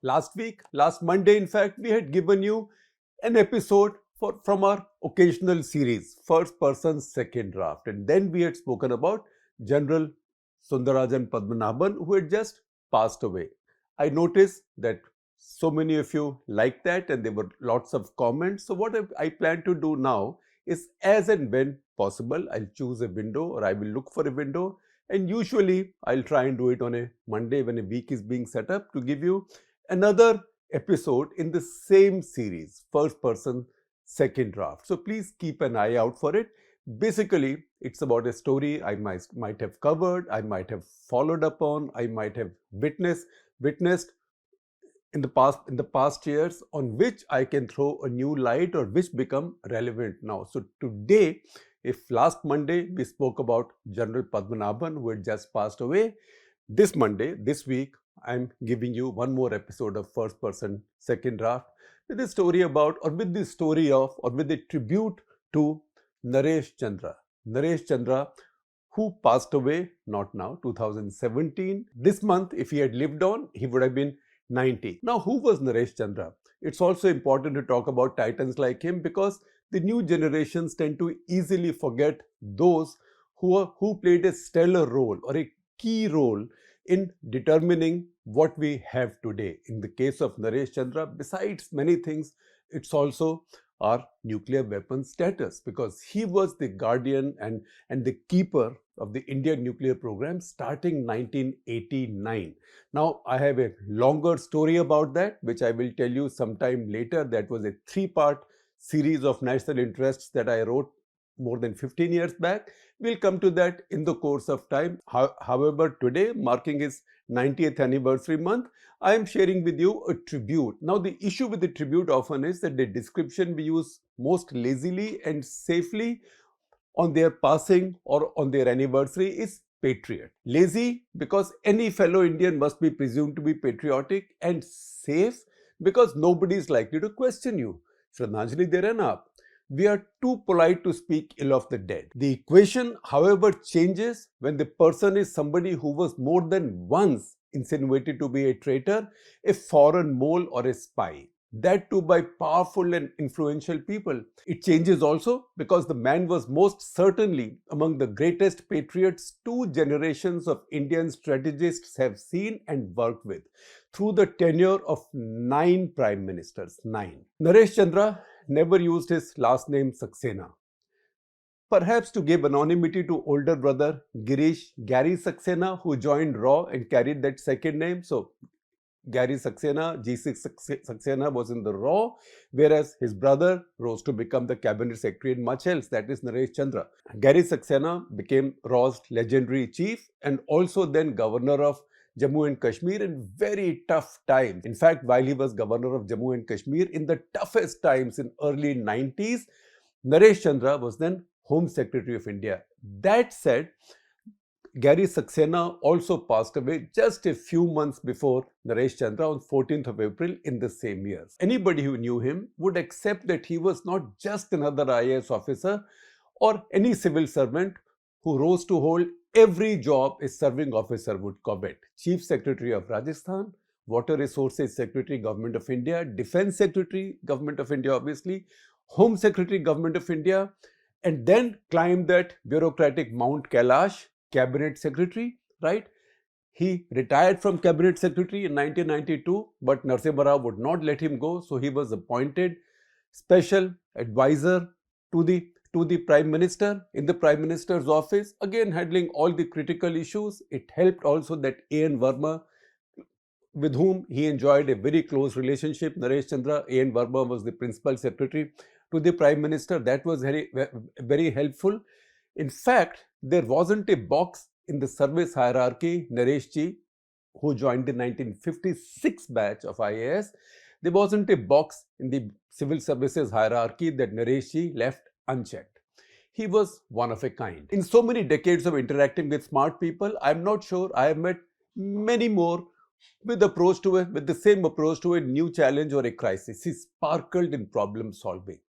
last week, last Monday, in fact, we had given you an episode from our occasional series, First Person Second Draft. And then we had spoken about General Sundarajan Padmanabhan, who had just passed away. I noticed that so many of you liked that and there were lots of comments. So what I plan to do now is, as and when possible, I'll choose a window or I will look for a window, and usually I'll try and do it on a Monday when a week is being set up, to give you another episode in the same series, First Person Second Draft. So please keep an eye out for it. Basically, it's about a story I might have covered, I might have followed up on, I might have witnessed in the past years, on which I can throw a new light or which become relevant now. So today, if last Monday we spoke about General Padmanabhan, who had just passed away, this Monday, this week, I'm giving you one more episode of First Person Second Draft with a story about, or with the story of, or with a tribute to Naresh Chandra. Naresh Chandra, who passed away, not now, 2017. This month, if he had lived on, he would have been 90. Now, who was Naresh Chandra? It's also important to talk about titans like him, because the new generations tend to easily forget those who played a stellar role or a key role in determining what we have today. In the case of Naresh Chandra, besides many things, it's also our nuclear weapons status, because he was the guardian and the keeper of the Indian nuclear program starting 1989. Now, I have a longer story about that, which I will tell you sometime later. That was a three-part series of national interests that I wrote more than 15 years back. We'll come to that in the course of time. However, today, marking his 90th anniversary month, I am sharing with you a tribute. Now, the issue with the tribute often is that the description we use most lazily and safely on their passing or on their anniversary is patriot. Lazy because any fellow Indian must be presumed to be patriotic, and safe because nobody is likely to question you. Shraddhanjali de rehna. We are too polite to speak ill of the dead. The equation, however, changes when the person is somebody who was more than once insinuated to be a traitor, a foreign mole, or a spy. That too by powerful and influential people. It changes also because the man was most certainly among the greatest patriots two generations of Indian strategists have seen and worked with through the tenure of 9 prime ministers. 9. Naresh Chandra never used his last name Saxena, perhaps to give anonymity to older brother Gary Saxena, who joined RAW and carried that second name. So Gary Saxena, G6 Saxena, was in the RAW, whereas his brother rose to become the cabinet secretary and much else, that is Naresh Chandra. Gary Saxena became RAW's legendary chief and also then governor of Jammu and Kashmir in very tough times. In fact, while he was governor of Jammu and Kashmir in the toughest times in early 90s, Naresh Chandra was then Home Secretary of India. That said, Gary Saxena also passed away just a few months before Naresh Chandra on 14th of April in the same year. Anybody who knew him would accept that he was not just another IAS officer or any civil servant who rose to hold every job a serving officer would covet. Chief Secretary of Rajasthan, Water Resources Secretary, Government of India, Defense Secretary, Government of India obviously, Home Secretary, Government of India, and then climbed that bureaucratic Mount Kailash, Cabinet Secretary, right? He retired from Cabinet Secretary in 1992, but Narasimha Rao would not let him go, so he was appointed special advisor to the Prime Minister in the Prime Minister's office, again handling all the critical issues. It helped also that A.N. Verma, with whom he enjoyed a very close relationship, Naresh Chandra, A.N. Verma was the principal secretary to the Prime Minister. That was very, very helpful. In fact, there wasn't a box in the service hierarchy, Naresh ji, who joined the 1956 batch of IAS, there wasn't a box in the civil services hierarchy that Naresh ji left unchecked. He was one of a kind. In so many decades of interacting with smart people, I'm not sure I have met many more with the same approach to a new challenge or a crisis. He sparkled in problem solving,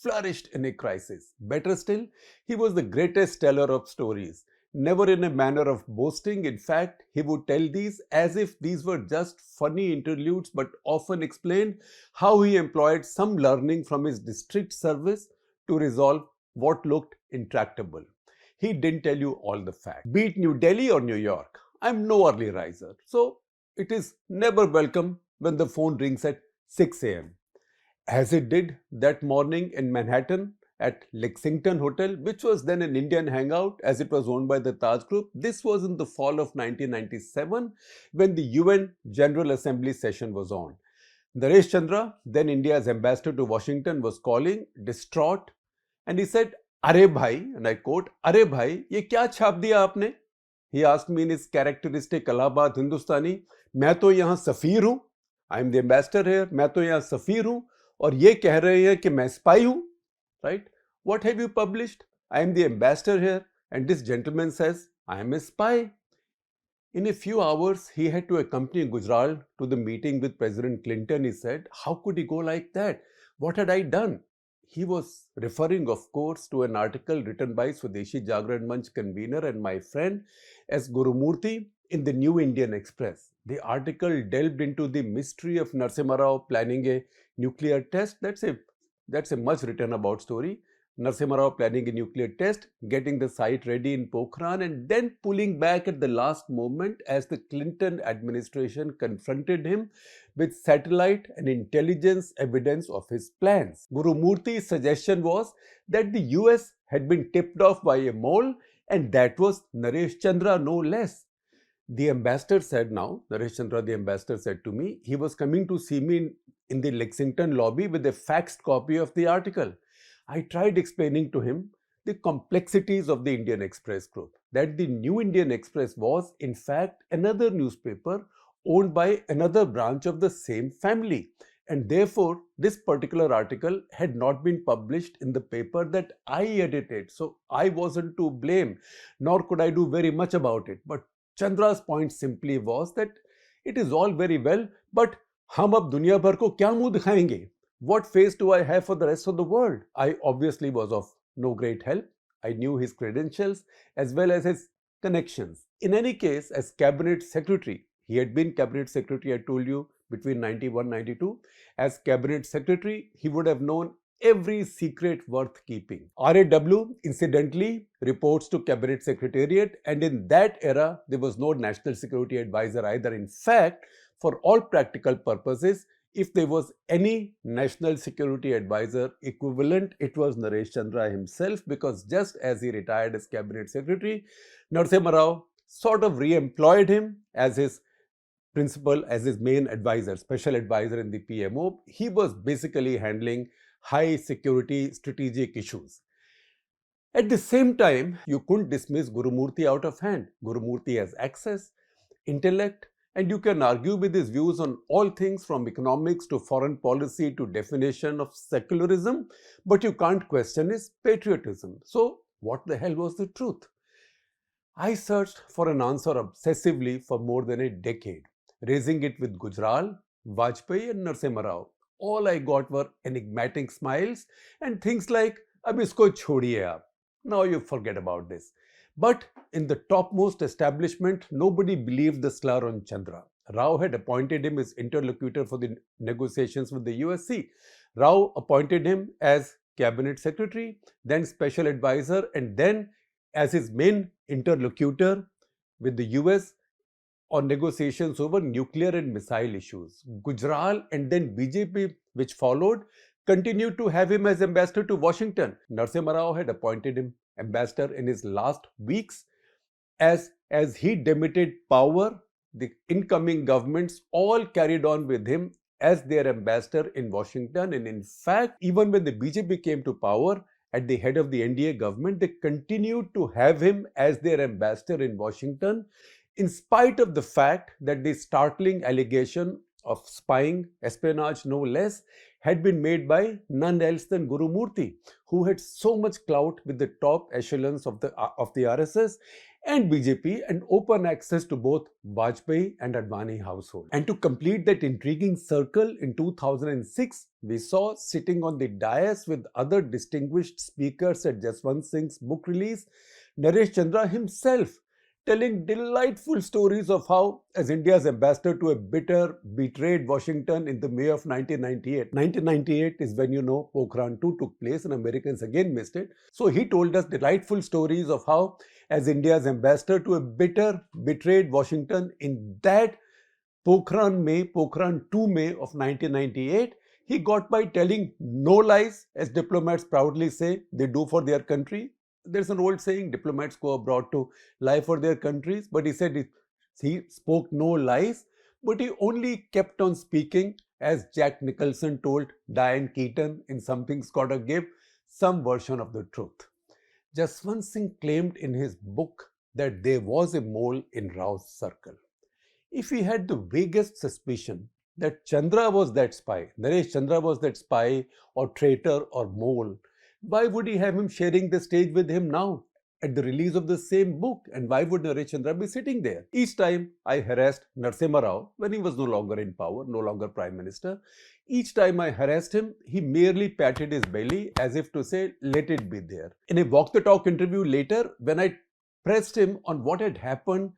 flourished in a crisis. Better still, he was the greatest teller of stories. never in a manner of boasting. In fact, he would tell these as if these were just funny interludes, but often explained how he employed some learning from his district service to resolve what looked intractable. He didn't tell you all the facts. Be it New Delhi or New York, I'm no early riser, so it is never welcome when the phone rings at 6 a.m. as it did that morning in Manhattan at Lexington Hotel, which was then an Indian hangout as it was owned by the Taj Group. This was in the fall of 1997 when the UN General Assembly session was on. Naresh Chandra, then India's ambassador to Washington, was calling, distraught, and he said, "Arey bhai," and I quote, "Arey bhai, ye kya chhap diya aapne?" He asked me in his characteristic Allahabad Hindustani, "मैं तो यहाँ सफीर हूँ, I am the ambassador here, मैं तो यहाँ सफीर हूँ, और ये कह रहे हैं कि मैं spy हूँ, right? What have you published? I am the ambassador here, and this gentleman says I am a spy." In a few hours, he had to accompany Gujral to the meeting with President Clinton. He said, "How could he go like that? What had I done?" He was referring, of course, to an article written by Swadeshi Jagran Manch convener and my friend S. Gurumurthy in the New Indian Express. The article delved into the mystery of Narasimha Rao planning a nuclear test. That's a much written about story. Narasimha Rao planning a nuclear test, getting the site ready in Pokhran, and then pulling back at the last moment as the Clinton administration confronted him with satellite and intelligence evidence of his plans. Gurumurthy's suggestion was that the US had been tipped off by a mole, and that was Naresh Chandra, no less. The ambassador said now, Naresh Chandra, the ambassador, said to me, he was coming to see me in the Lexington lobby with a faxed copy of the article. I tried explaining to him the complexities of the Indian Express group, that the New Indian Express was, in fact, another newspaper owned by another branch of the same family. And therefore, this particular article had not been published in the paper that I edited. So I wasn't to blame, nor could I do very much about it. But Chandra's point simply was that it is all very well, but हम अब दुनिया भर को क्या मुंह दिखाएंगे? What face do I have for the rest of the world? I obviously was of no great help. I knew his credentials as well as his connections. In any case, as cabinet secretary, he had been cabinet secretary, I told you, between 91-92. As cabinet secretary, he would have known every secret worth keeping. RAW, incidentally, reports to cabinet secretariat, and in that era, there was no national security advisor either. In fact, for all practical purposes, if there was any national security advisor equivalent, it was Naresh Chandra himself, because just as he retired as cabinet secretary, Narasimha Rao sort of re-employed him as his principal, as his main advisor, special advisor in the PMO. He was basically handling high security strategic issues. At the same time, you couldn't dismiss Gurumurthy out of hand. Gurumurthy has access, intellect, and you can argue with his views on all things from economics to foreign policy to definition of secularism, but you can't question his patriotism. So, what the hell was the truth? I searched for an answer obsessively for more than a decade, raising it with Gujral, Vajpayee, and Narasimha Rao. All I got were enigmatic smiles and things like, "Ab isko chhodiye aap. Now you forget about this." But in the topmost establishment, nobody believed the slur on Chandra. Rao had appointed him as interlocutor for the negotiations with the USC. Rao appointed him as cabinet secretary, then special advisor, and then as his main interlocutor with the US on negotiations over nuclear and missile issues. Gujral and then BJP, which followed, continued to have him as ambassador to Washington. Narasimha Rao had appointed him ambassador in his last weeks. As he demitted power, the incoming governments all carried on with him as their ambassador in Washington. And in fact, even when the BJP came to power at the head of the NDA government, they continued to have him as their ambassador in Washington, in spite of the fact that the startling allegation of spying, espionage no less, had been made by none else than Gurumurthy, who had so much clout with the top echelons of the RSS and BJP and open access to both Vajpayee and Advani household. And to complete that intriguing circle, in 2006, we saw sitting on the dais with other distinguished speakers at Jaswant Singh's book release, Naresh Chandra himself telling delightful stories of how, as India's ambassador to a bitter, betrayed Washington in the May of 1998. 1998 is when Pokhran 2 took place and Americans again missed it. So he told us delightful stories of how, as India's ambassador to a bitter, betrayed Washington in that Pokhran 2 May of 1998, he got by telling no lies, as diplomats proudly say they do for their country. There's an old saying, diplomats go abroad to lie for their countries, but he said he spoke no lies, but he only kept on speaking, as Jack Nicholson told Diane Keaton in Something's Gotta Give, some version of the truth. Jaswant Singh claimed in his book that there was a mole in Rao's circle. If he had the vaguest suspicion that Chandra was that spy, Naresh Chandra was that spy or traitor or mole, why would he have him sharing the stage with him now at the release of the same book? And why would Naresh Chandra be sitting there? Each time I harassed Narasimha Rao when he was no longer in power, no longer Prime Minister, each time I harassed him, he merely patted his belly as if to say, let it be there. In a Walk the Talk interview later, when I pressed him on what had happened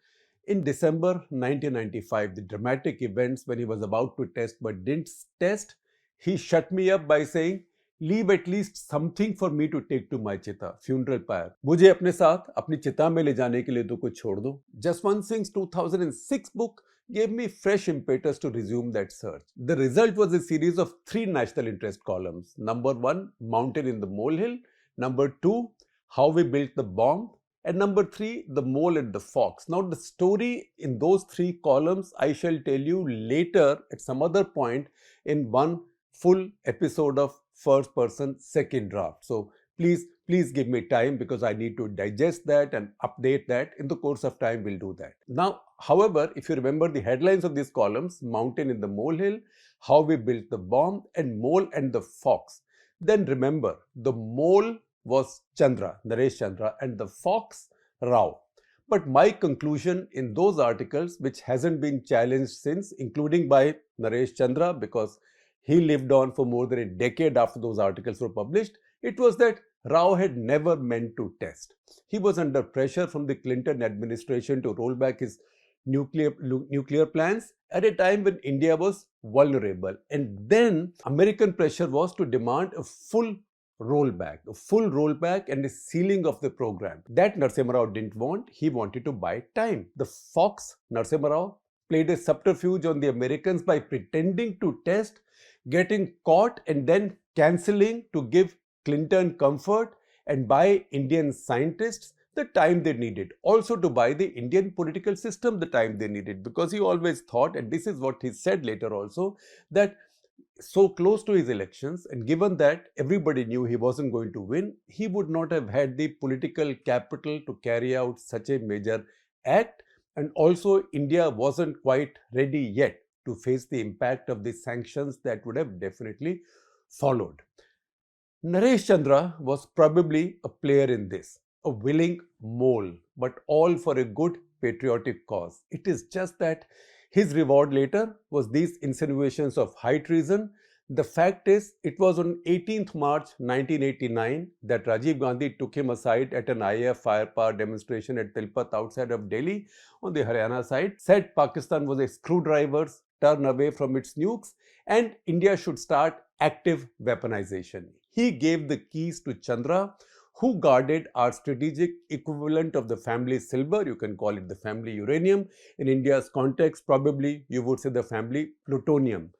in December 1995, the dramatic events when he was about to test but didn't test, he shut me up by saying, leave at least something for me to take to my chita, funeral pyre. मुझे अपने साथ अपनी चिता में ले जाने के लिए तो कुछ छोड़ दो. Jaswant Singh's 2006 book gave me fresh impetus to resume that search. The result was a series of 3 national interest columns. Number 1, Mountain in the Molehill. Number 2, How We Built the Bomb. And number 3, The Mole and the Fox. Now, the story in those 3 columns I shall tell you later at some other point in one full episode of First Person Second Draft. So please give me time because I need to digest that and update that. In the course of time, we'll do that. Now, however, if you remember the headlines of these columns, Mountain in the Molehill, How We Built the Bomb, and Mole and the Fox, then remember, the mole was Chandra, Naresh Chandra, and the fox, Rao. But my conclusion in those articles, which hasn't been challenged since, including by Naresh Chandra, because he lived on for more than a decade after those articles were published, it was that Rao had never meant to test. He was under pressure from the Clinton administration to roll back his nuclear plans at a time when India was vulnerable. And then American pressure was to demand a full rollback and a sealing of the program. That Narasimha Rao didn't want. He wanted to buy time. The fox, Narasimha Rao, played a subterfuge on the Americans by pretending to test, getting caught and then cancelling to give Clinton comfort and buy Indian scientists the time they needed. Also to buy the Indian political system the time they needed, because he always thought, and this is what he said later also, that so close to his elections, and given that everybody knew he wasn't going to win, he would not have had the political capital to carry out such a major act. And also, India wasn't quite ready yet to face the impact of the sanctions that would have definitely followed. Naresh Chandra was probably a player in this, a willing mole, but all for a good patriotic cause. It is just that his reward later was these insinuations of high treason. The fact is, it was on 18th March 1989 that Rajiv Gandhi took him aside at an IAF firepower demonstration at Tilpat outside of Delhi on the Haryana side, said Pakistan was a screwdriver's turn away from its nukes and India should start active weaponization. He gave the keys to Chandra, who guarded our strategic equivalent of the family silver. You can call it the family uranium. In India's context, probably you would say the family plutonium.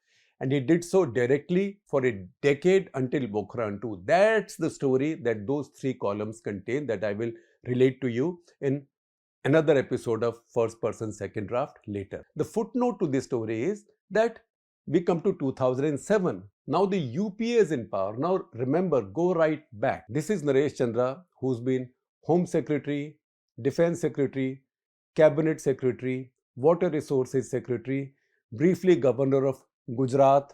And he did so directly for a decade until Pokhran 2. That's the story that those 3 columns contain that I will relate to you in another episode of First Person Second Draft later. The footnote to this story is that we come to 2007. Now the UPA is in power. Now remember, go right back. This is Naresh Chandra, who's been Home Secretary, Defense Secretary, Cabinet Secretary, Water Resources Secretary, briefly Governor of Gujarat,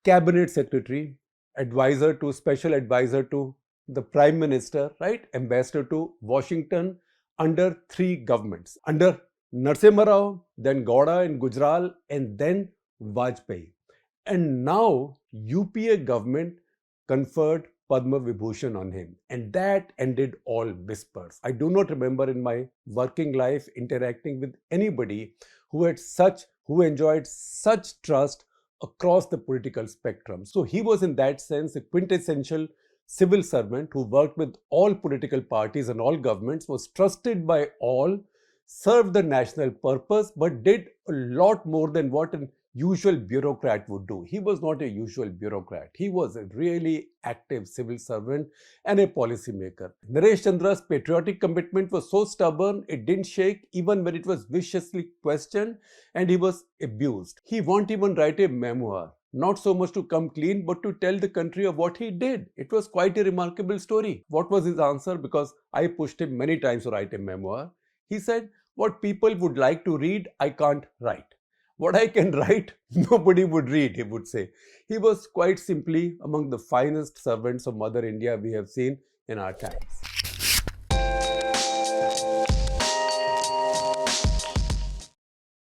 Cabinet Secretary, Special Advisor to the Prime Minister, right? Ambassador to Washington under 3 governments. Under Narasimha Rao, then Gowda in Gujarat, and then Vajpayee. And now UPA government conferred Padma Vibhushan on him. And that ended all whispers. I do not remember in my working life interacting with anybody who enjoyed such trust across the political spectrum. So he was in that sense a quintessential civil servant who worked with all political parties and all governments, was trusted by all, served the national purpose, but did a lot more than what an usual bureaucrat would do. He was not a usual bureaucrat. He was a really active civil servant and a policymaker. Naresh Chandra's patriotic commitment was so stubborn, it didn't shake even when it was viciously questioned and he was abused. He won't even write a memoir. Not so much to come clean, but to tell the country of what he did. It was quite a remarkable story. What was his answer? Because I pushed him many times to write a memoir. He said, what people would like to read, I can't write. What I can write, nobody would read, he would say. He was quite simply among the finest servants of Mother India we have seen in our times.